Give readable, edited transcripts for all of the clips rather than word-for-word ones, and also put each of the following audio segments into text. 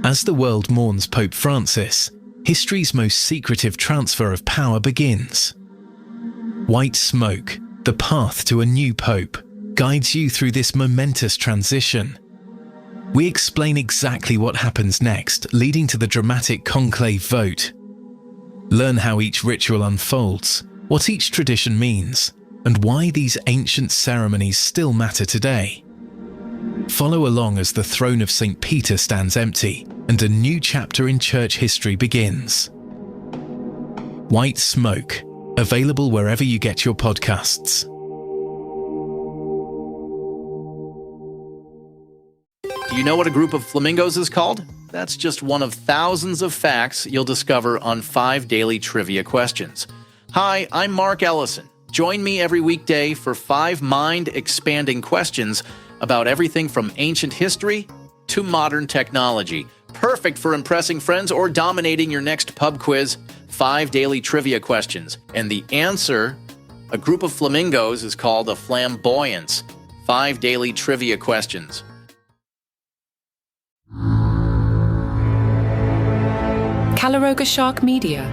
As the world mourns Pope Francis, history's most secretive transfer of power begins. White smoke, the path to a new pope, guides you through this momentous transition. We explain exactly what happens next, leading to the dramatic conclave vote. Learn how each ritual unfolds, what each tradition means, and why these ancient ceremonies still matter today. Follow along as the throne of St. Peter stands empty and a new chapter in church history begins. White Smoke, available wherever you get your podcasts. Do you know what a group of flamingos is called? That's just one of thousands of facts you'll discover on 5 daily trivia questions. Hi, I'm Mark Ellison. Join me every weekday for 5 mind-expanding questions about everything from ancient history to modern technology. Perfect for impressing friends or dominating your next pub quiz. 5 daily trivia questions. And the answer, a group of flamingos, is called a flamboyance. 5 daily trivia questions. Caloroga Shark Media.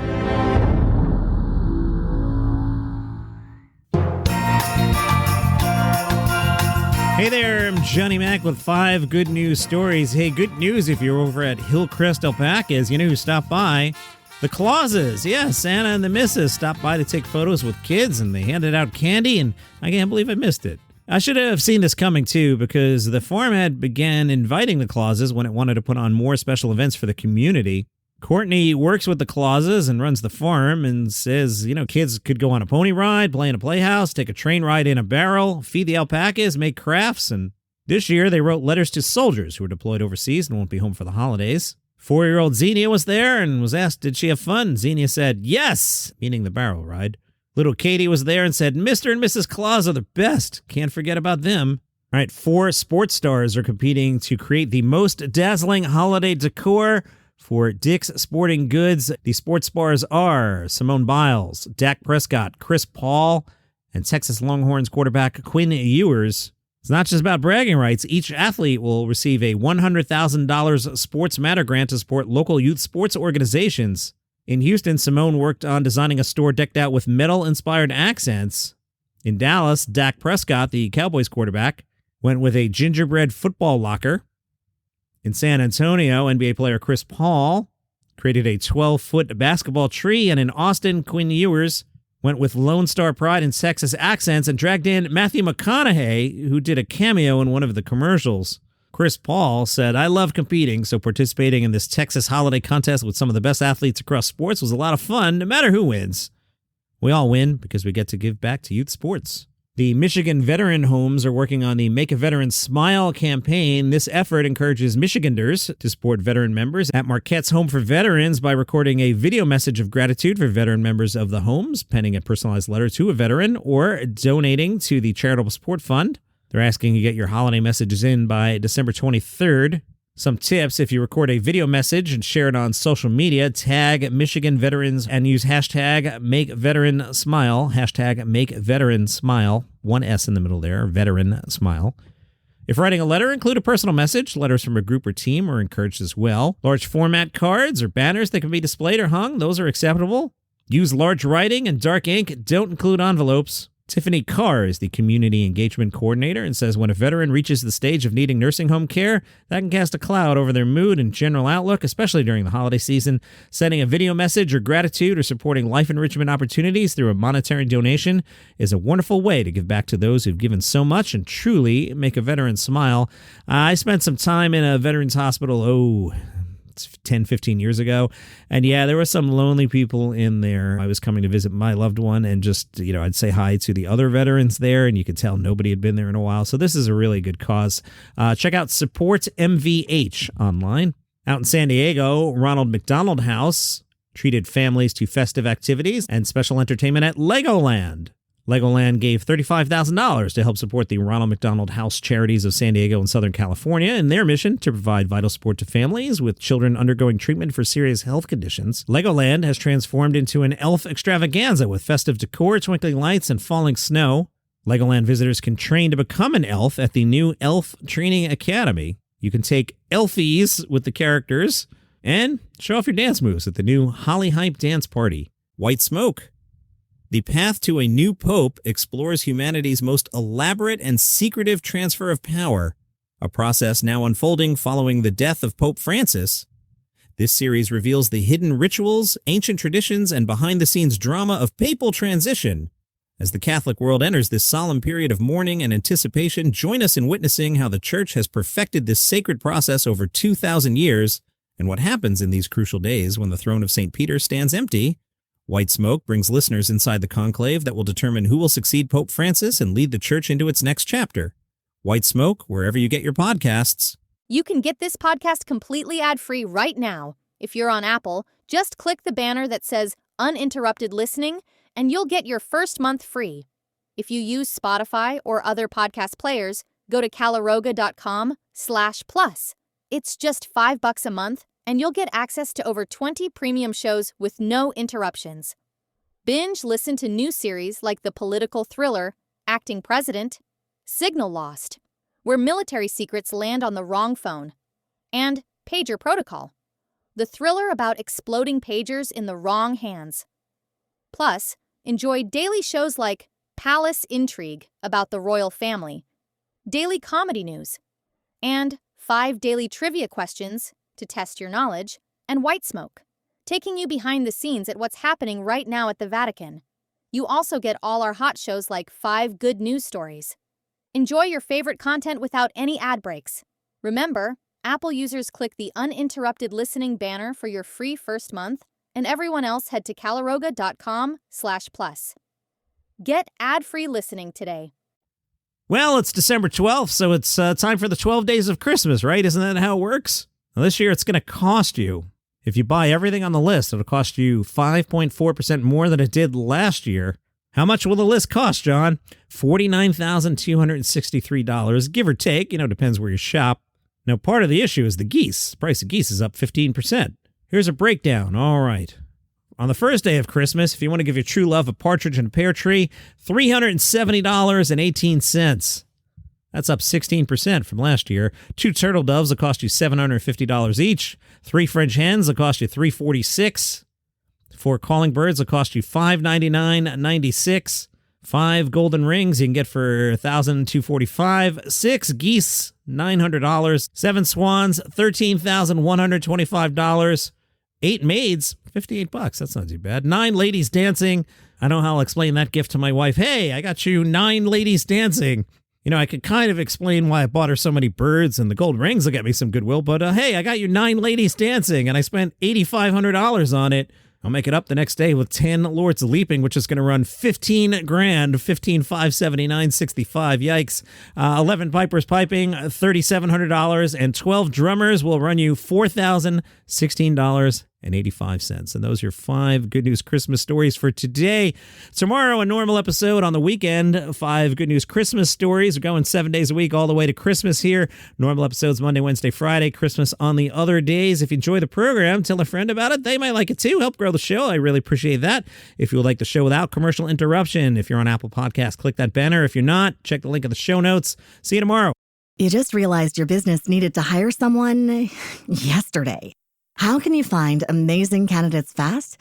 Hey there, I'm Johnny Mac with 5 good news stories. Hey, good news if you're over at Hillcrest Alpaca, you know who stopped by? The Clauses. Yeah, Santa and the Missus stopped by to take photos with kids, and they handed out candy, and I can't believe I missed it. I should have seen this coming, too, because the farm had began inviting the Clauses when it wanted to put on more special events for the community. Courtney works with the Clauses and runs the farm and says, kids could go on a pony ride, play in a playhouse, take a train ride in a barrel, feed the alpacas, make crafts, and this year they wrote letters to soldiers who are deployed overseas and won't be home for the holidays. 4-year-old Xenia was there and was asked, did she have fun? Xenia said, yes, meaning the barrel ride. Little Katie was there and said, Mr. and Mrs. Claus are the best. Can't forget about them. All right, 4 sports stars are competing to create the most dazzling holiday decor for Dick's Sporting Goods. The sports stars are Simone Biles, Dak Prescott, Chris Paul, and Texas Longhorns quarterback Quinn Ewers. It's not just about bragging rights. Each athlete will receive a $100,000 Sports Matter grant to support local youth sports organizations. In Houston, Simone worked on designing a store decked out with metal-inspired accents. In Dallas, Dak Prescott, the Cowboys quarterback, went with a gingerbread football locker. In San Antonio, NBA player Chris Paul created a 12-foot basketball tree, and in Austin, Quinn Ewers went with Lone Star Pride and Texas accents and dragged in Matthew McConaughey, who did a cameo in one of the commercials. Chris Paul said, I love competing, so participating in this Texas holiday contest with some of the best athletes across sports was a lot of fun, no matter who wins. We all win because we get to give back to youth sports. The Michigan Veteran Homes are working on the Make a Veteran Smile campaign. This effort encourages Michiganders to support veteran members at Marquette's Home for Veterans by recording a video message of gratitude for veteran members of the homes, penning a personalized letter to a veteran, or donating to the Charitable Support Fund. They're asking you to get your holiday messages in by December 23rd. Some tips: if you record a video message and share it on social media, tag Michigan Veterans and use hashtag #MakeVeteranSmile, hashtag #MakeVeteranSmile, 1 S in the middle there, Veteran Smile. If writing a letter, include a personal message. Letters from a group or team are encouraged as well. Large format cards or banners that can be displayed or hung, those are acceptable. Use large writing and dark ink. Don't include envelopes. Tiffany Carr is the community engagement coordinator and says when a veteran reaches the stage of needing nursing home care, that can cast a cloud over their mood and general outlook, especially during the holiday season. Sending a video message or gratitude or supporting life enrichment opportunities through a monetary donation is a wonderful way to give back to those who've given so much and truly make a veteran smile. I spent some time in a veterans hospital, 10, 15 years ago. And yeah, there were some lonely people in there. I was coming to visit my loved one and just, I'd say hi to the other veterans there, and you could tell nobody had been there in a while. So this is a really good cause. Check out Support MVH online. Out in San Diego, Ronald McDonald House treated families to festive activities and special entertainment at Legoland. Legoland gave $35,000 to help support the Ronald McDonald House charities of San Diego and Southern California in their mission to provide vital support to families with children undergoing treatment for serious health conditions. Legoland has transformed into an elf extravaganza with festive decor, twinkling lights, and falling snow. Legoland visitors can train to become an elf at the new Elf Training Academy. You can take elfies with the characters and show off your dance moves at the new Holly Hype Dance Party. White Smoke. The path to a new pope explores humanity's most elaborate and secretive transfer of power, a process now unfolding following the death of Pope Francis. This series reveals the hidden rituals, ancient traditions, and behind-the-scenes drama of papal transition. As the Catholic world enters this solemn period of mourning and anticipation, join us in witnessing how the Church has perfected this sacred process over 2,000 years, and what happens in these crucial days when the throne of St. Peter stands empty. White Smoke brings listeners inside the conclave that will determine who will succeed Pope Francis and lead the Church into its next chapter. White Smoke, wherever you get your podcasts. You can get this podcast completely ad-free right now. If you're on Apple, just click the banner that says Uninterrupted Listening, and you'll get your first month free. If you use Spotify or other podcast players, go to caloroga.com/plus. It's just $5 a month, and you'll get access to over 20 premium shows with no interruptions. Binge listen to new series like the political thriller Acting President, Signal Lost, where military secrets land on the wrong phone, and Pager Protocol, the thriller about exploding pagers in the wrong hands. Plus, enjoy daily shows like Palace Intrigue about the royal family, daily comedy news, and 5 daily trivia questions to test your knowledge, and White Smoke, taking you behind the scenes at what's happening right now at the Vatican. You also get all our hot shows like 5 good news stories. Enjoy your favorite content without any ad breaks. Remember, Apple users click the uninterrupted listening banner for your free first month, and everyone else head to caloroga.com/plus. Get ad-free listening today. Well, it's December 12th, so it's time for the 12 days of Christmas, right? Isn't that how it works? Now, this year, it's going to cost you. If you buy everything on the list, it'll cost you 5.4% more than it did last year. How much will the list cost, John? $49,263, give or take. Depends where you shop. Now, part of the issue is the geese. The price of geese is up 15%. Here's a breakdown. All right. On the first day of Christmas, if you want to give your true love a partridge in a pear tree, $370.18. That's up 16% from last year. 2 turtle doves will cost you $750 each. 3 French hens will cost you $346. 4 calling birds will cost you $599.96. 5 golden rings you can get for $1,245. 6 geese, $900. 7 swans, $13,125. 8 maids, $58. That's not too bad. 9 ladies dancing. I know how I'll explain that gift to my wife. Hey, I got you 9 ladies dancing. I could kind of explain why I bought her so many birds, and the gold rings will get me some goodwill, but hey, I got you 9 ladies dancing, and I spent $8,500 on it. I'll make it up the next day with 10 Lords Leaping, which is going to run $15,000, $15,579.65. Yikes. 11 Pipers Piping, $3,700, and 12 Drummers will run you $4,016.85. And those are your 5 good news Christmas stories for today. Tomorrow, a normal episode. On the weekend, 5 good news Christmas stories. We're going 7 days a week all the way to Christmas here. Normal episodes Monday, Wednesday, Friday. Christmas on the other days. If you enjoy the program, tell a friend about it. They might like it too. Help grow the show. I really appreciate that. If you would like the show without commercial interruption, if you're on Apple Podcasts, click that banner. If you're not, check the link in the show notes. See you tomorrow. You just realized your business needed to hire someone yesterday. How can you find amazing candidates fast?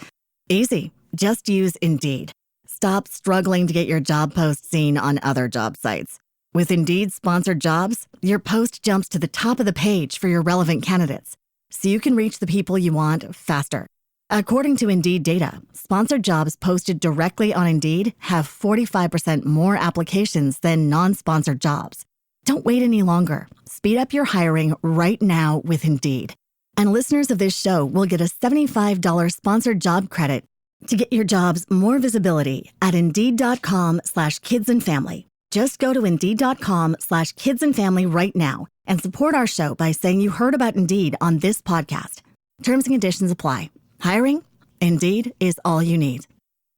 Easy. Just use Indeed. Stop struggling to get your job post seen on other job sites. With Indeed sponsored jobs, your post jumps to the top of the page for your relevant candidates, so you can reach the people you want faster. According to Indeed data, sponsored jobs posted directly on Indeed have 45% more applications than non-sponsored jobs. Don't wait any longer. Speed up your hiring right now with Indeed. And listeners of this show will get a $75 sponsored job credit to get your jobs more visibility at Indeed.com/kidsandfamily. Just go to Indeed.com/kidsandfamily right now and support our show by saying you heard about Indeed on this podcast. Terms and conditions apply. Hiring? Indeed is all you need.